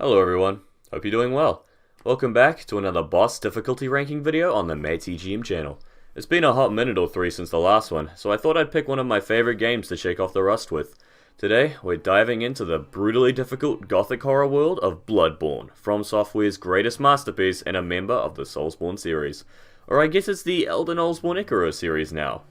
Hello everyone, hope you're doing well. Welcome back to another boss difficulty ranking video on the MattTGM channel. It's been a hot minute or three since the last one, so I thought I'd pick one of my favorite games to shake off the rust with. Today, we're diving into the brutally difficult gothic horror world of Bloodborne, From Software's greatest masterpiece and a member of the Soulsborne series. Or I guess it's the Elder Knollsborne Icaros series now.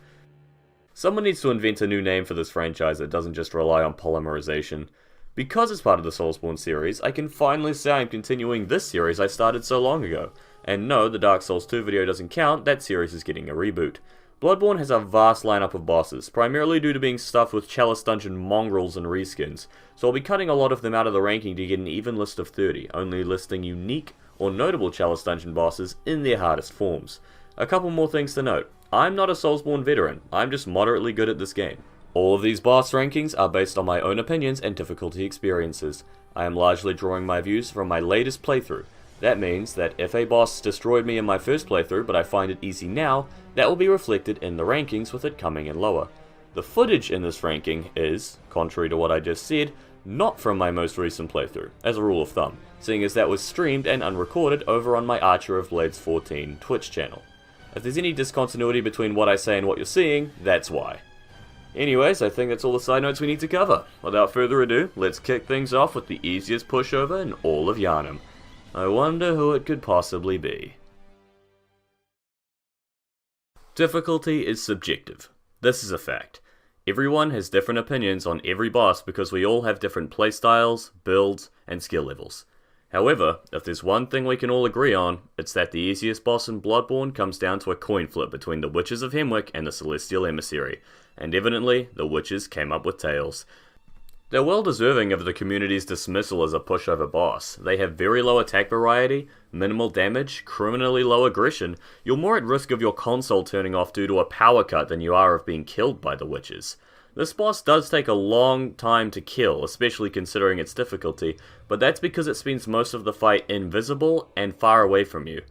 Someone needs to invent a new name for this franchise that doesn't just rely on polymerization. Because it's part of the Soulsborne series, I can finally say I'm continuing this series I started so long ago. And no, the Dark Souls 2 video doesn't count, that series is getting a reboot. Bloodborne has a vast lineup of bosses, primarily due to being stuffed with Chalice Dungeon mongrels and reskins, so I'll be cutting a lot of them out of the ranking to get an even list of 30, only listing unique or notable Chalice Dungeon bosses in their hardest forms. A couple more things to note. I'm not a Soulsborne veteran, I'm just moderately good at this game. All of these boss rankings are based on my own opinions and difficulty experiences. I am largely drawing my views from my latest playthrough. That means that if a boss destroyed me in my first playthrough but I find it easy now, that will be reflected in the rankings with it coming in lower. The footage in this ranking is, contrary to what I just said, not from my most recent playthrough, as a rule of thumb, seeing as that was streamed and unrecorded over on my Archer of Blades 14 Twitch channel. If there's any discontinuity between what I say and what you're seeing, that's why. Anyways, I think that's all the side notes we need to cover. Without further ado, let's kick things off with the easiest pushover in all of Yharnam. I wonder who it could possibly be. Difficulty is subjective. This is a fact. Everyone has different opinions on every boss because we all have different playstyles, builds, and skill levels. However, if there's one thing we can all agree on, it's that the easiest boss in Bloodborne comes down to a coin flip between the Witches of Hemwick and the Celestial Emissary, and evidently, the Witches came up with tails. They're well deserving of the community's dismissal as a pushover boss. They have very low attack variety, minimal damage, criminally low aggression. You're more at risk of your console turning off due to a power cut than you are of being killed by the Witches. This boss does take a long time to kill, especially considering its difficulty, but that's because it spends most of the fight invisible and far away from you.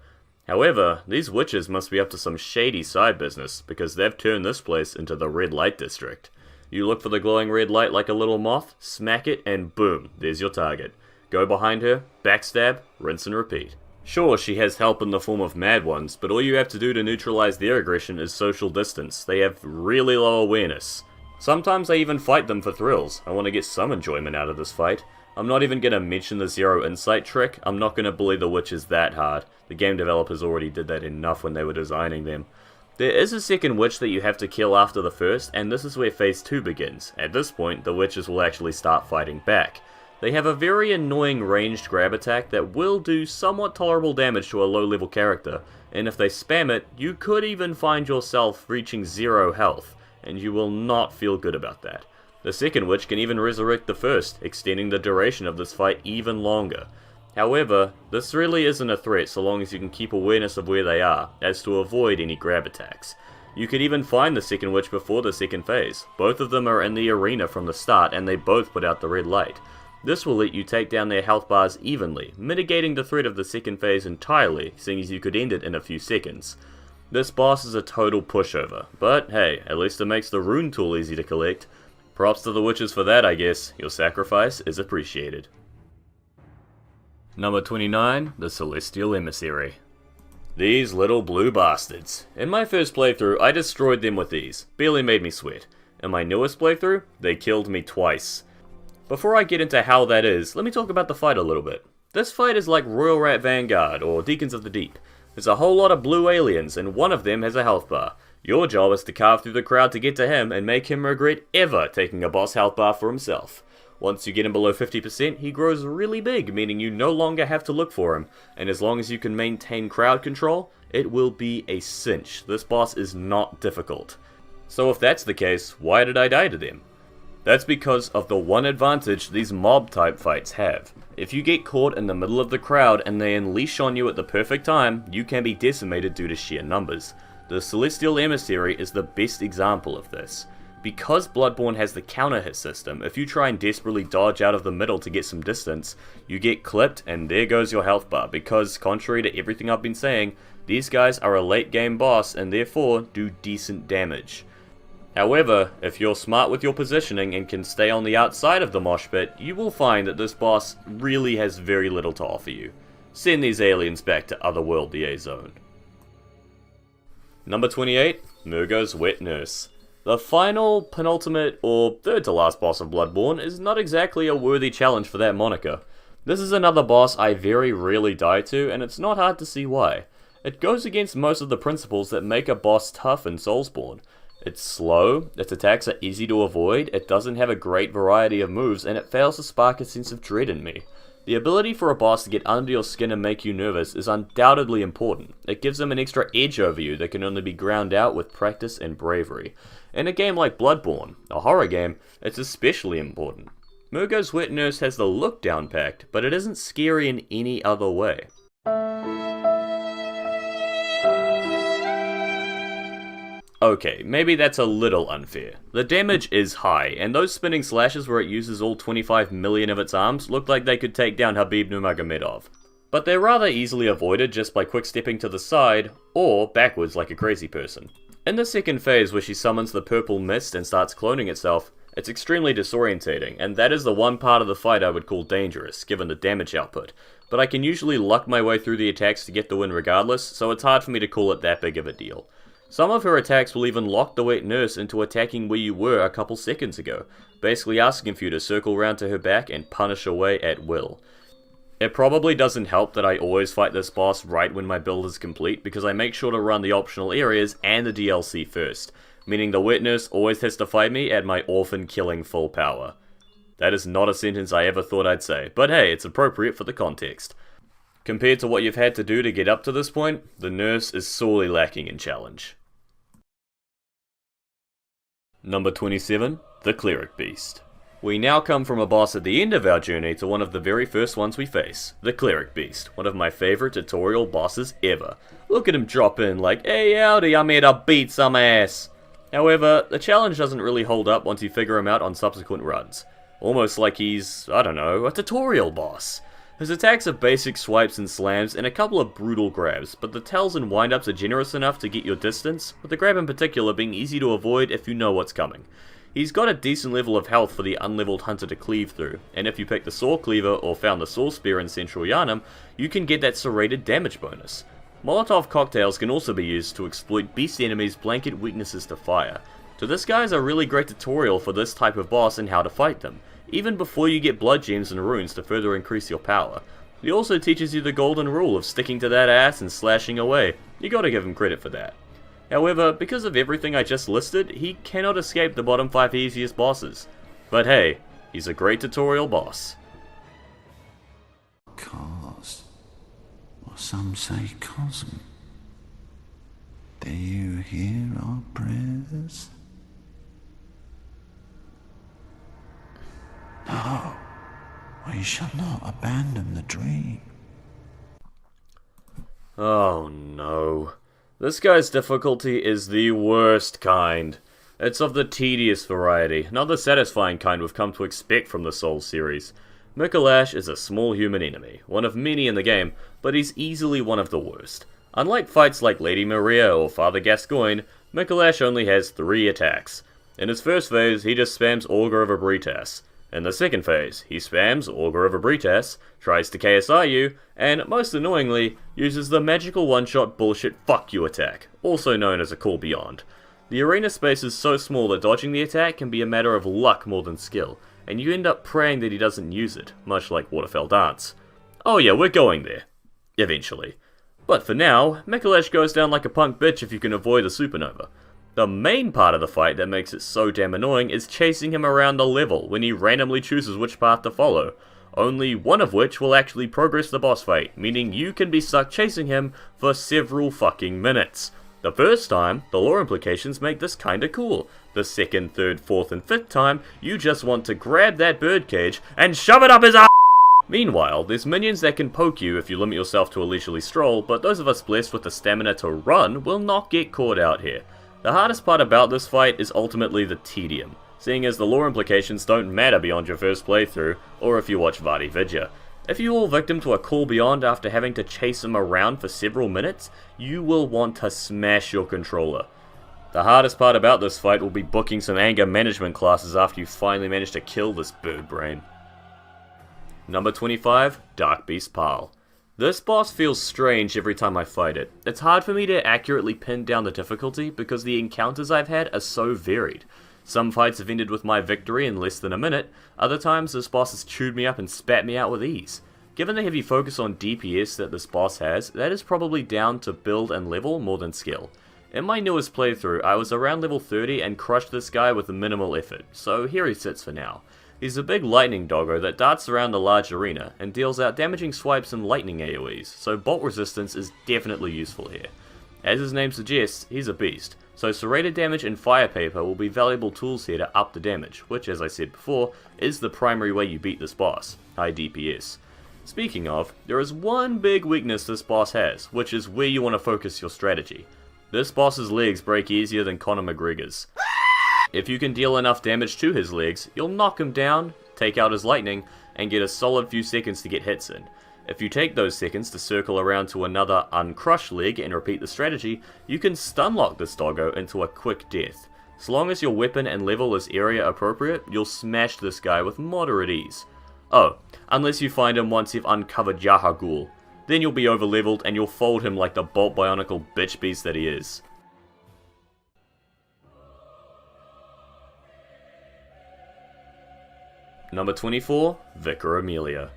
However, these witches must be up to some shady side business, because they've turned this place into the red light district. You look for the glowing red light like a little moth, smack it, and boom, there's your target. Go behind her, backstab, rinse and repeat. Sure, she has help in the form of mad ones, but all you have to do to neutralize their aggression is social distance. They have really low awareness. Sometimes I even fight them for thrills. I want to get some enjoyment out of this fight. I'm not even going to mention the zero insight trick. I'm not going to bully the witches that hard. The game developers already did that enough when they were designing them. There is a second witch that you have to kill after the first, and this is where phase 2 begins. At this point, the witches will actually start fighting back. They have a very annoying ranged grab attack that will do somewhat tolerable damage to a low level character, and if they spam it, you could even find yourself reaching 0 health. And you will not feel good about that. The second witch can even resurrect the first, extending the duration of this fight even longer. However, this really isn't a threat so long as you can keep awareness of where they are, as to avoid any grab attacks. You could even find the second witch before the second phase. Both of them are in the arena from the start and they both put out the red light. This will let you take down their health bars evenly, mitigating the threat of the second phase entirely, seeing as you could end it in a few seconds. This boss is a total pushover, but hey, at least it makes the rune tool easy to collect. Props to the witches for that, I guess. Your sacrifice is appreciated. Number 29, the Celestial Emissary. These little blue bastards. In my first playthrough, I destroyed them with ease. Barely made me sweat. In my newest playthrough, they killed me twice. Before I get into how that is, let me talk about the fight a little bit. This fight is like Royal Rat Vanguard, or Deacons of the Deep. There's a whole lot of blue aliens, and one of them has a health bar. Your job is to carve through the crowd to get to him and make him regret ever taking a boss health bar for himself. Once you get him below 50%, he grows really big, meaning you no longer have to look for him, and as long as you can maintain crowd control, it will be a cinch. This boss is not difficult. So if that's the case, why did I die to them? That's because of the one advantage these mob type fights have. If you get caught in the middle of the crowd and they unleash on you at the perfect time, you can be decimated due to sheer numbers. The Celestial Emissary is the best example of this. Because Bloodborne has the counter hit system, if you try and desperately dodge out of the middle to get some distance, you get clipped and there goes your health bar, because contrary to everything I've been saying, these guys are a late game boss and therefore do decent damage. However, if you're smart with your positioning and can stay on the outside of the mosh pit, you will find that this boss really has very little to offer you. Send these aliens back to Otherworldly Zone. Number 28, Mergo's Wet Nurse. The final, penultimate, or third to last boss of Bloodborne is not exactly a worthy challenge for that moniker. This is another boss I very rarely die to, and it's not hard to see why. It goes against most of the principles that make a boss tough in Soulsborne. It's slow, its attacks are easy to avoid, it doesn't have a great variety of moves, and it fails to spark a sense of dread in me. The ability for a boss to get under your skin and make you nervous is undoubtedly important. It gives them an extra edge over you that can only be ground out with practice and bravery. In a game like Bloodborne, a horror game, it's especially important. Mergo's Wet Nurse has the look down packed, but it isn't scary in any other way. Okay, maybe that's a little unfair. The damage is high, and those spinning slashes where it uses all 25 million of its arms look like they could take down Habib Nurmagomedov. But they're rather easily avoided just by quick stepping to the side, or backwards like a crazy person. In the second phase where she summons the purple mist and starts cloning itself, it's extremely disorientating, and that is the one part of the fight I would call dangerous, given the damage output. But I can usually luck my way through the attacks to get the win regardless, so it's hard for me to call it that big of a deal. Some of her attacks will even lock the Wet Nurse into attacking where you were a couple seconds ago, basically asking for you to circle round to her back and punish away at will. It probably doesn't help that I always fight this boss right when my build is complete, because I make sure to run the optional areas and the DLC first, meaning the Wet Nurse always has to fight me at my orphan killing full power. That is not a sentence I ever thought I'd say, but hey, it's appropriate for the context. Compared to what you've had to do to get up to this point, the nurse is sorely lacking in challenge. Number 27, the Cleric Beast. We now come from a boss at the end of our journey to one of the very first ones we face, the Cleric Beast, one of my favourite tutorial bosses ever. Look at him drop in like, "Hey howdy, I'm here to beat some ass." However, the challenge doesn't really hold up once you figure him out on subsequent runs. Almost like he's, I don't know, a tutorial boss. His attacks are basic swipes and slams and a couple of brutal grabs, but the tells and windups are generous enough to get your distance, with the grab in particular being easy to avoid if you know what's coming. He's got a decent level of health for the unleveled hunter to cleave through, and if you pick the Saw Cleaver or found the Saw Spear in Central Yharnam, you can get that serrated damage bonus. Molotov cocktails can also be used to exploit beast enemies' blanket weaknesses to fire. So this guy is a really great tutorial for this type of boss and how to fight them, even before you get blood gems and runes to further increase your power. He also teaches you the golden rule of sticking to that ass and slashing away. You gotta give him credit for that. However, because of everything I just listed, he cannot escape the bottom 5 easiest bosses. But hey, he's a great tutorial boss. Cause, or some say cosm. Do you hear our prayers? No, we shall not abandon the dream. Oh no. This guy's difficulty is the worst kind. It's of the tedious variety, not the satisfying kind we've come to expect from the Souls series. Micolash is a small human enemy, one of many in the game, but he's easily one of the worst. Unlike fights like Lady Maria or Father Gascoigne, Micolash only has 3 attacks. In his first phase, he just spams Augur of Abritas. In the second phase, he spams Augur of Abritas, tries to KSI you, and most annoyingly, uses the magical one-shot bullshit fuck you attack, also known as a call beyond. The arena space is so small that dodging the attack can be a matter of luck more than skill, and you end up praying that he doesn't use it, much like Waterfell Dance. Oh yeah, we're going there. Eventually. But for now, Micolash goes down like a punk bitch if you can avoid the supernova. The main part of the fight that makes it so damn annoying is chasing him around the level when he randomly chooses which path to follow, only one of which will actually progress the boss fight, meaning you can be stuck chasing him for several fucking minutes. The first time, the lore implications make this kinda cool. The second, third, fourth, and fifth time, you just want to grab that birdcage and shove it up his ass! Meanwhile, there's minions that can poke you if you limit yourself to a leisurely stroll, but those of us blessed with the stamina to run will not get caught out here. The hardest part about this fight is ultimately the tedium, seeing as the lore implications don't matter beyond your first playthrough, or if you watch Vadi Vidya. If you fall victim to a call beyond after having to chase him around for several minutes, you will want to smash your controller. The hardest part about this fight will be booking some anger management classes after you finally manage to kill this bird brain. Number 25, Darkbeast Paarl. This boss feels strange every time I fight it. It's hard for me to accurately pin down the difficulty because the encounters I've had are so varied. Some fights have ended with my victory in less than a minute, other times this boss has chewed me up and spat me out with ease. Given the heavy focus on DPS that this boss has, that is probably down to build and level more than skill. In my newest playthrough, I was around level 30 and crushed this guy with minimal effort, so here he sits for now. He's a big lightning doggo that darts around the large arena and deals out damaging swipes and lightning AoEs, so bolt resistance is definitely useful here. As his name suggests, he's a beast, so serrated damage and fire paper will be valuable tools here to up the damage, which as I said before, is the primary way you beat this boss, high DPS. Speaking of, there is one big weakness this boss has, which is where you want to focus your strategy. This boss's legs break easier than Conor McGregor's. If you can deal enough damage to his legs, you'll knock him down, take out his lightning, and get a solid few seconds to get hits in. If you take those seconds to circle around to another uncrushed leg and repeat the strategy, you can stunlock this doggo into a quick death. So long as your weapon and level is area appropriate, you'll smash this guy with moderate ease. Oh, unless you find him once you've uncovered Yahargul. Then you'll be overleveled and you'll fold him like the bolt bionicle bitch beast that he is. Number 24, Vicar Amelia.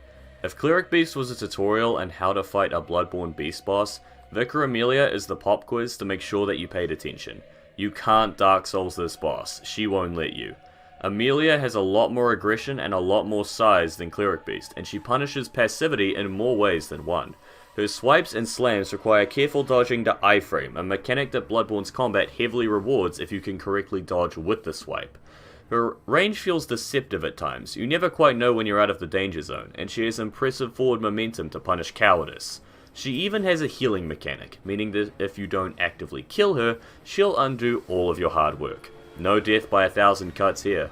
If Cleric Beast was a tutorial on how to fight a Bloodborne beast boss, Vicar Amelia is the pop quiz to make sure that you paid attention. You can't Dark Souls this boss, she won't let you. Amelia has a lot more aggression and a lot more size than Cleric Beast, and she punishes passivity in more ways than one. Her swipes and slams require careful dodging to iframe, a mechanic that Bloodborne's combat heavily rewards if you can correctly dodge with the swipe. Her range feels deceptive at times, you never quite know when you're out of the danger zone, and she has impressive forward momentum to punish cowardice. She even has a healing mechanic, meaning that if you don't actively kill her, she'll undo all of your hard work. No death by 1,000 cuts here.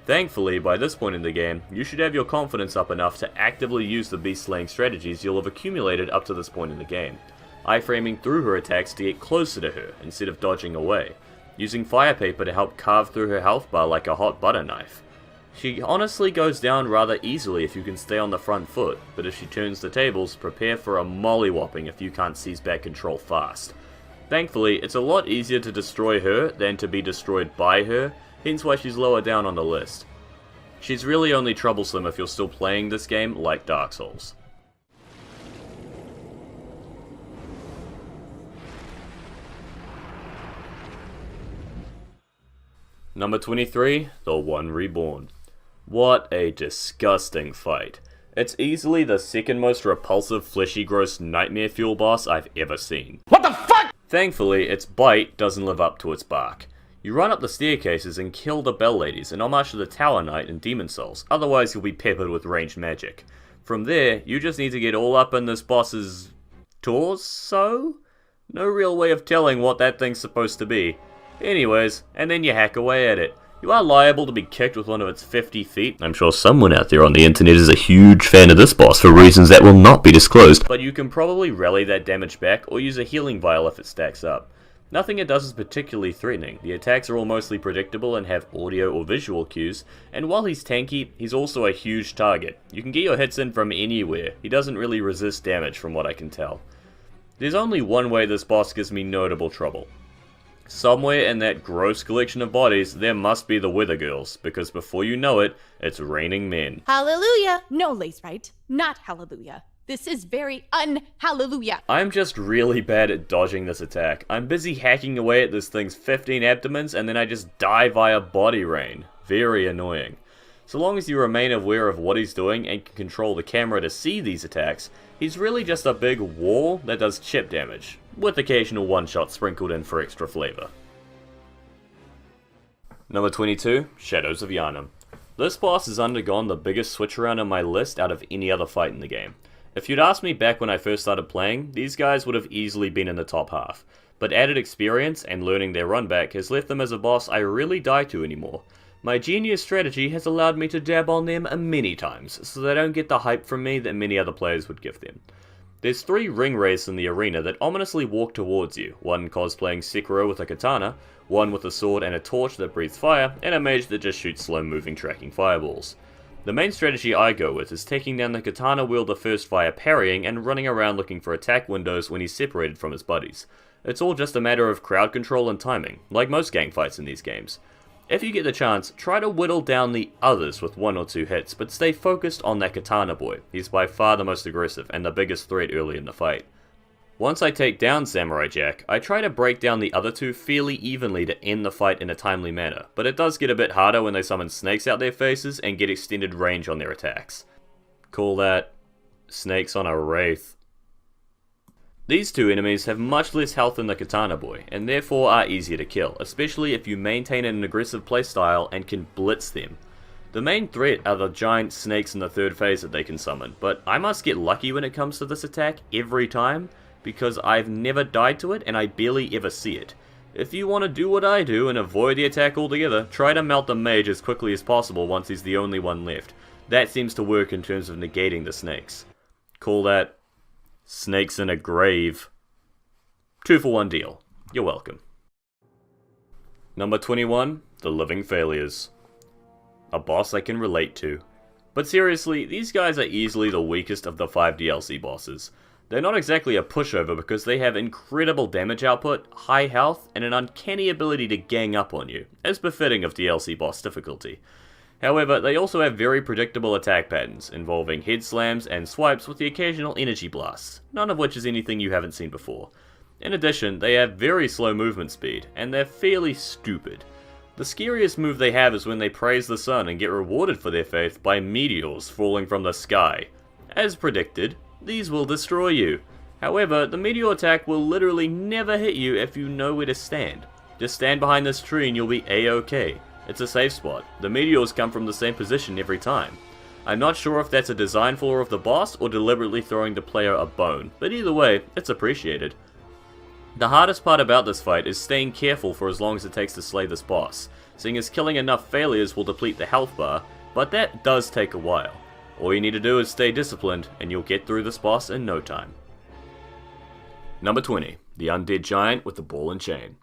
Thankfully, by this point in the game, you should have your confidence up enough to actively use the beast slaying strategies you'll have accumulated up to this point in the game. Iframing through her attacks to get closer to her, instead of dodging away. Using fire paper to help carve through her health bar like a hot butter knife. She honestly goes down rather easily if you can stay on the front foot, but if she turns the tables, prepare for a mollywhopping if you can't seize back control fast. Thankfully, it's a lot easier to destroy her than to be destroyed by her, hence why she's lower down on the list. She's really only troublesome if you're still playing this game like Dark Souls. Number 23, the One Reborn. What a disgusting fight. It's easily the second most repulsive fleshy gross nightmare fuel boss I've ever seen. What the fuck?! Thankfully, its bite doesn't live up to its bark. You run up the staircases and kill the bell ladies and homage to the Tower Knight in Demon Souls, otherwise you'll be peppered with ranged magic. From there, you just need to get all up in this boss's torso? No real way of telling what that thing's supposed to be. Anyways, and then you hack away at it. You are liable to be kicked with one of its 50 feet. I'm sure someone out there on the internet is a huge fan of this boss for reasons that will not be disclosed. But you can probably rally that damage back or use a healing vial if it stacks up. Nothing it does is particularly threatening. The attacks are all mostly predictable and have audio or visual cues, and while he's tanky, he's also a huge target. You can get your hits in from anywhere. He doesn't really resist damage from what I can tell. There's only one way this boss gives me notable trouble. Somewhere in that gross collection of bodies, there must be the Weather Girls, because before you know it, it's raining men. Hallelujah! No, Lace right. Not hallelujah. This is very un-hallelujah. I'm just really bad at dodging this attack. I'm busy hacking away at this thing's 15 abdomens and then I just die via body rain. Very annoying. So long as you remain aware of what he's doing and can control the camera to see these attacks, he's really just a big wall that does chip damage, with occasional one-shots sprinkled in for extra flavor. Number 22, Shadows of Yharnam. This boss has undergone the biggest switch around on my list out of any other fight in the game. If you'd asked me back when I first started playing, these guys would have easily been in the top half, but added experience and learning their run back has left them as a boss I rarely die to anymore. My genius strategy has allowed me to dab on them many times, so they don't get the hype from me that many other players would give them. There's 3 ring wraiths in the arena that ominously walk towards you, one cosplaying Sekiro with a katana, one with a sword and a torch that breathes fire, and a mage that just shoots slow moving tracking fireballs. The main strategy I go with is taking down the katana wielder first via parrying and running around looking for attack windows when he's separated from his buddies. It's all just a matter of crowd control and timing, like most gang fights in these games. If you get the chance, try to whittle down the others with 1 or 2 hits, but stay focused on that katana boy. He's by far the most aggressive and the biggest threat early in the fight. Once I take down Samurai Jack, I try to break down the other 2 fairly evenly to end the fight in a timely manner, but it does get a bit harder when they summon snakes out their faces and get extended range on their attacks. Call that snakes on a wraith. These 2 enemies have much less health than the katana boy, and therefore are easier to kill, especially if you maintain an aggressive playstyle and can blitz them. The main threat are the giant snakes in the 3rd phase that they can summon, but I must get lucky when it comes to this attack every time, because I've never died to it and I barely ever see it. If you want to do what I do and avoid the attack altogether, try to melt the mage as quickly as possible once he's the only one left. That seems to work in terms of negating the snakes. Call that snakes in a grave. 2 for 1 deal. You're welcome. Number 21, the Living Failures. A boss I can relate to. But seriously, these guys are easily the weakest of the 5 DLC bosses. They're not exactly a pushover because they have incredible damage output, high health, and an uncanny ability to gang up on you, as befitting of DLC boss difficulty. However, they also have very predictable attack patterns, involving head slams and swipes with the occasional energy blasts, none of which is anything you haven't seen before. In addition, they have very slow movement speed, and they're fairly stupid. The scariest move they have is when they praise the sun and get rewarded for their faith by meteors falling from the sky. As predicted, these will destroy you. However, the meteor attack will literally never hit you if you know where to stand. Just stand behind this tree and you'll be A-OK. It's a safe spot. The meteors come from the same position every time. I'm not sure if that's a design flaw of the boss or deliberately throwing the player a bone, but either way, it's appreciated. The hardest part about this fight is staying careful for as long as it takes to slay this boss, seeing as killing enough failures will deplete the health bar, but that does take a while. All you need to do is stay disciplined, and you'll get through this boss in no time. Number 20, the Undead Giant with the Ball and Chain.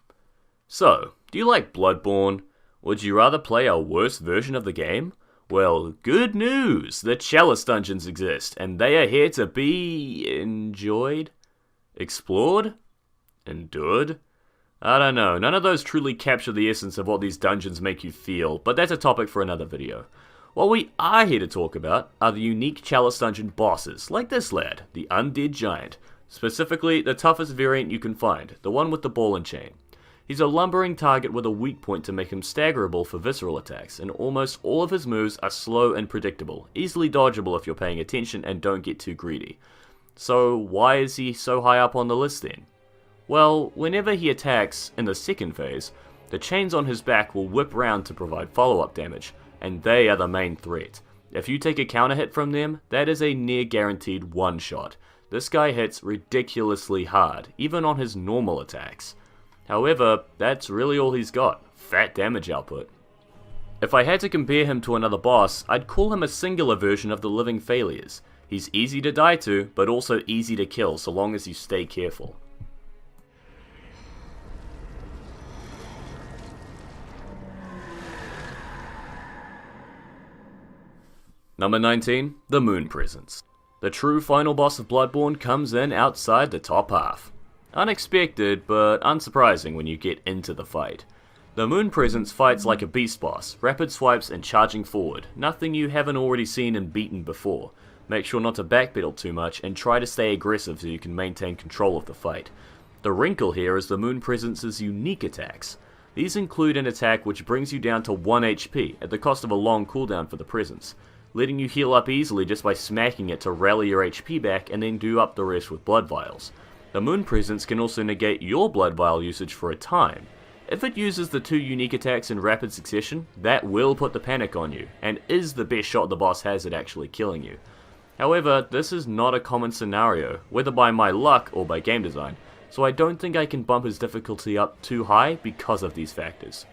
So, do you like Bloodborne? Would you rather play a worse version of the game? Well, good news! The Chalice Dungeons exist, and they are here to be enjoyed? Explored? Endured? I don't know, none of those truly capture the essence of what these dungeons make you feel, but that's a topic for another video. What we are here to talk about are the unique Chalice Dungeon bosses, like this lad, the Undead Giant. Specifically, the toughest variant you can find, the one with the ball and chain. He's a lumbering target with a weak point to make him staggerable for visceral attacks, and almost all of his moves are slow and predictable, easily dodgeable if you're paying attention and don't get too greedy. So why is he so high up on the list then? Well, whenever he attacks in the 2nd phase, the chains on his back will whip round to provide follow-up damage, and they are the main threat. If you take a counter hit from them, that is a near guaranteed one-shot. This guy hits ridiculously hard, even on his normal attacks. However, that's really all he's got, fat damage output. If I had to compare him to another boss, I'd call him a singular version of the Living Failures. He's easy to die to, but also easy to kill so long as you stay careful. Number 19, the Moon Presence. The true final boss of Bloodborne comes in outside the top half. Unexpected, but unsurprising when you get into the fight. The Moon Presence fights like a beast boss, rapid swipes and charging forward, nothing you haven't already seen and beaten before. Make sure not to backpedal too much and try to stay aggressive so you can maintain control of the fight. The wrinkle here is the Moon Presence's unique attacks. These include an attack which brings you down to 1 HP at the cost of a long cooldown for the presence, letting you heal up easily just by smacking it to rally your HP back and then do up the rest with blood vials. The Moon Presence can also negate your blood vial usage for a time. If it uses the 2 unique attacks in rapid succession, that will put the panic on you, and is the best shot the boss has at actually killing you. However, this is not a common scenario, whether by my luck or by game design, so I don't think I can bump his difficulty up too high because of these factors.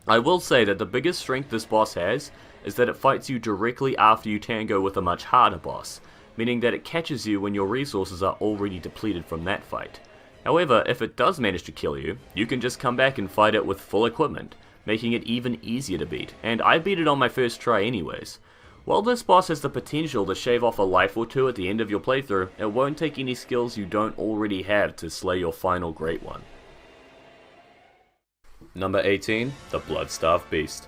I will say that the biggest strength this boss has is that it fights you directly after you tango with a much harder boss. meaning that it catches you when your resources are already depleted from that fight. However, if it does manage to kill you, you can just come back and fight it with full equipment, making it even easier to beat, and I beat it on my first try anyways. While this boss has the potential to shave off a life or two at the end of your playthrough, it won't take any skills you don't already have to slay your final great one. Number 18, the Blood-Starved Beast.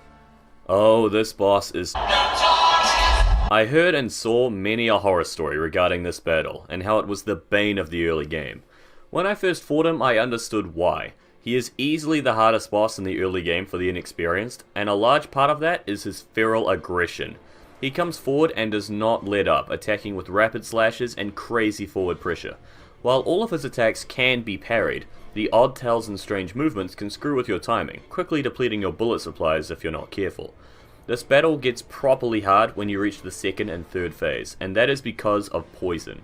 Oh, this boss is... I heard and saw many a horror story regarding this battle, and how it was the bane of the early game. When I first fought him, I understood why. He is easily the hardest boss in the early game for the inexperienced, and a large part of that is his feral aggression. He comes forward and does not let up, attacking with rapid slashes and crazy forward pressure. While all of his attacks can be parried, the odd tells and strange movements can screw with your timing, quickly depleting your bullet supplies if you're not careful. This battle gets properly hard when you reach the second and third phase, and that is because of poison.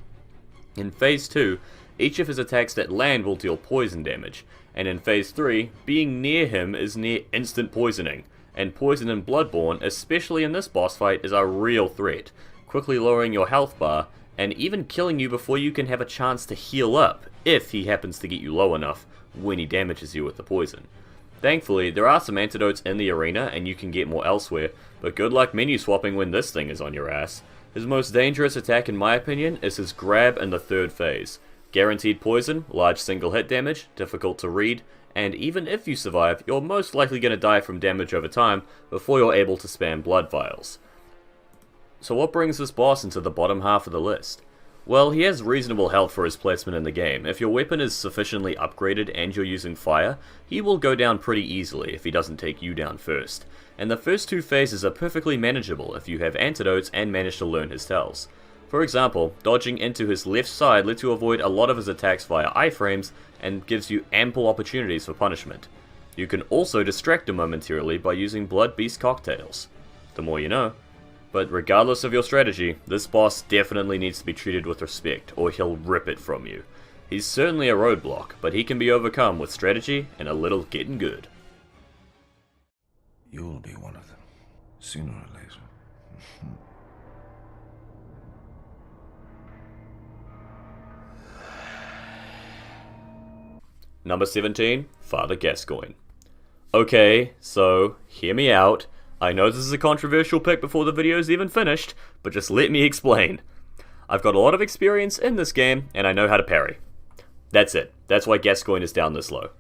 In phase 2, each of his attacks that land will deal poison damage, and in phase 3, being near him is near instant poisoning. And poison in Bloodborne, especially in this boss fight, is a real threat, quickly lowering your health bar, and even killing you before you can have a chance to heal up, if he happens to get you low enough when he damages you with the poison. Thankfully, there are some antidotes in the arena, and you can get more elsewhere, but good luck menu swapping when this thing is on your ass. His most dangerous attack in my opinion is his grab in the third phase. Guaranteed poison, large single hit damage, difficult to read, and even if you survive, you're most likely going to die from damage over time before you're able to spam blood vials. So what brings this boss into the bottom half of the list? Well, he has reasonable health for his placement in the game. If your weapon is sufficiently upgraded and you're using fire, he will go down pretty easily if he doesn't take you down first. And the first two phases are perfectly manageable if you have antidotes and manage to learn his tells. For example, dodging into his left side lets you avoid a lot of his attacks via iframes and gives you ample opportunities for punishment. You can also distract him momentarily by using Blood Beast cocktails. The more you know. But regardless of your strategy, this boss definitely needs to be treated with respect, or he'll rip it from you. He's certainly a roadblock, but he can be overcome with strategy and a little getting good. You'll be one of them, sooner or later. Number 17, Father Gascoigne. Okay, so, hear me out. I know this is a controversial pick before the video's even finished, but just let me explain. I've got a lot of experience in this game, and I know how to parry. That's it. That's why Gascoigne is down this low.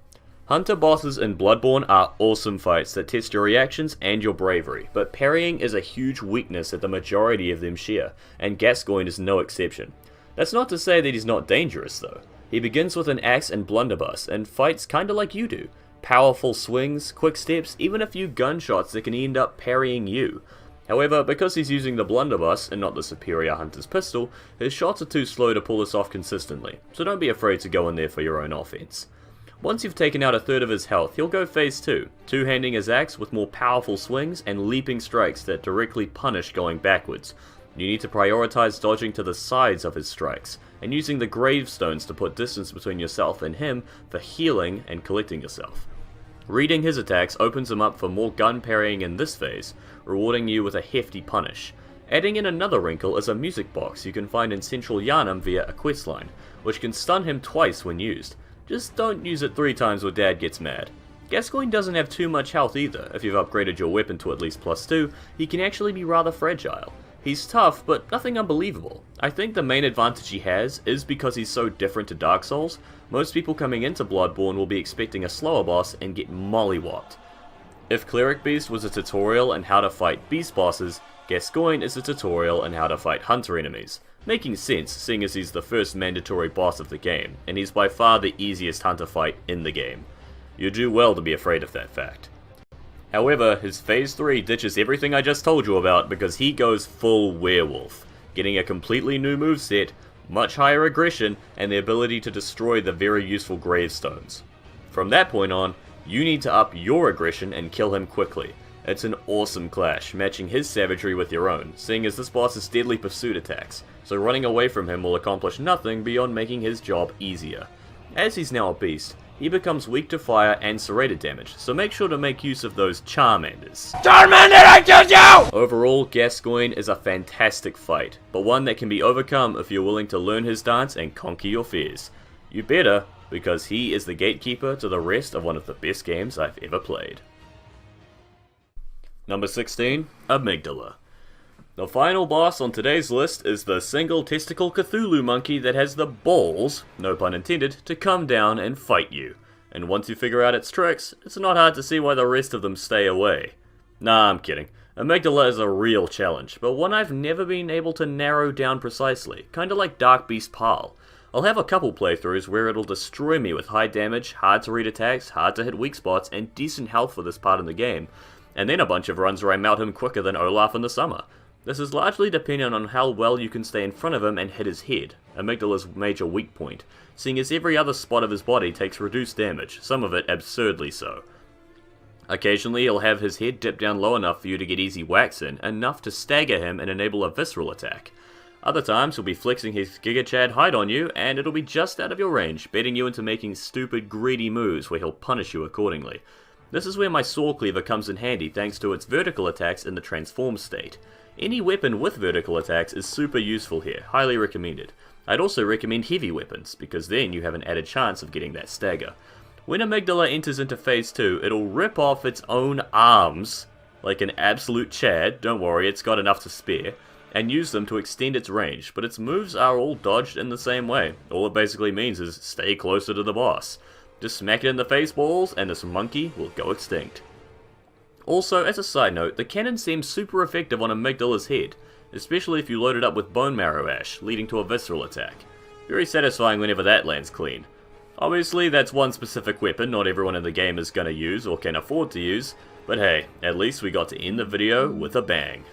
Hunter bosses in Bloodborne are awesome fights that test your reactions and your bravery, but parrying is a huge weakness that the majority of them share, and Gascoigne is no exception. That's not to say that he's not dangerous though. He begins with an axe and blunderbuss, and fights kinda like you do. Powerful swings, quick steps, even a few gunshots that can end up parrying you. However, because he's using the blunderbuss and not the superior hunter's pistol, his shots are too slow to pull this off consistently, so don't be afraid to go in there for your own offense. Once you've taken out a third of his health, he'll go phase 2, two-handing his axe with more powerful swings and leaping strikes that directly punish going backwards. You need to prioritize dodging to the sides of his strikes, and using the gravestones to put distance between yourself and him for healing and collecting yourself. Reading his attacks opens him up for more gun parrying in this phase, rewarding you with a hefty punish. Adding in another wrinkle is a music box you can find in central Yharnam via a questline, which can stun him twice when used. Just don't use it 3 times or Dad gets mad. Gascoigne doesn't have too much health either. If you've upgraded your weapon to at least +2, he can actually be rather fragile. He's tough, but nothing unbelievable. I think the main advantage he has is because he's so different to Dark Souls. Most people coming into Bloodborne will be expecting a slower boss and get mollywopped. If Cleric Beast was a tutorial on how to fight beast bosses, Gascoigne is a tutorial on how to fight hunter enemies. Making sense, seeing as he's the first mandatory boss of the game, and he's by far the easiest hunter fight in the game. You do well to be afraid of that fact. However, his phase 3 ditches everything I just told you about because he goes full werewolf, getting a completely new moveset, much higher aggression, and the ability to destroy the very useful gravestones. From that point on, you need to up your aggression and kill him quickly. It's an awesome clash, matching his savagery with your own, seeing as this boss has deadly pursuit attacks, so running away from him will accomplish nothing beyond making his job easier. As he's now a beast, he becomes weak to fire and serrated damage, so make sure to make use of those Charmanders. Charmander, I killed you! Overall, Gascoigne is a fantastic fight, but one that can be overcome if you're willing to learn his dance and conquer your fears. You better, because he is the gatekeeper to the rest of one of the best games I've ever played. Number 16, Amygdala. The final boss on today's list is the single testicle Cthulhu monkey that has the balls, no pun intended, to come down and fight you. And once you figure out its tricks, it's not hard to see why the rest of them stay away. Nah, I'm kidding. Amygdala is a real challenge, but one I've never been able to narrow down precisely, kinda like Darkbeast Paarl. I'll have a couple playthroughs where it'll destroy me with high damage, hard to read attacks, hard to hit weak spots, and decent health for this part in the game, and then a bunch of runs where I melt him quicker than Olaf in the summer. This is largely dependent on how well you can stay in front of him and hit his head, Amygdala's major weak point, seeing as every other spot of his body takes reduced damage, some of it absurdly so. Occasionally he'll have his head dip down low enough for you to get easy whacks in, enough to stagger him and enable a visceral attack. Other times he'll be flexing his Giga Chad hide on you, and it'll be just out of your range, baiting you into making stupid greedy moves where he'll punish you accordingly. This is where my Saw Cleaver comes in handy thanks to its vertical attacks in the transform state. Any weapon with vertical attacks is super useful here, highly recommended. I'd also recommend heavy weapons, because then you have an added chance of getting that stagger. When Amygdala enters into phase 2, it'll rip off its own arms, like an absolute Chad, don't worry, it's got enough to spare, and use them to extend its range, but its moves are all dodged in the same way. All it basically means is stay closer to the boss. Just smack it in the face balls, and this monkey will go extinct. Also, as a side note, the cannon seems super effective on Amygdala's head, especially if you load it up with Bone Marrow Ash, leading to a visceral attack. Very satisfying whenever that lands clean. Obviously, that's one specific weapon not everyone in the game is gonna use or can afford to use, but hey, at least we got to end the video with a bang.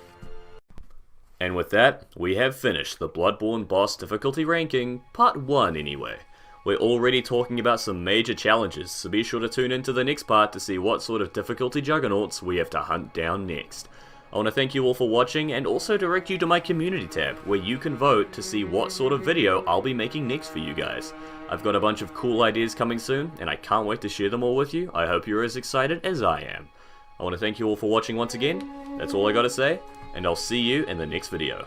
And with that, we have finished the Bloodborne boss difficulty ranking, part 1 anyway. We're already talking about some major challenges, so be sure to tune into the next part to see what sort of difficulty juggernauts we have to hunt down next. I want to thank you all for watching, and also direct you to my community tab, where you can vote to see what sort of video I'll be making next for you guys. I've got a bunch of cool ideas coming soon, and I can't wait to share them all with you. I hope you're as excited as I am. I want to thank you all for watching once again, that's all I gotta say, and I'll see you in the next video.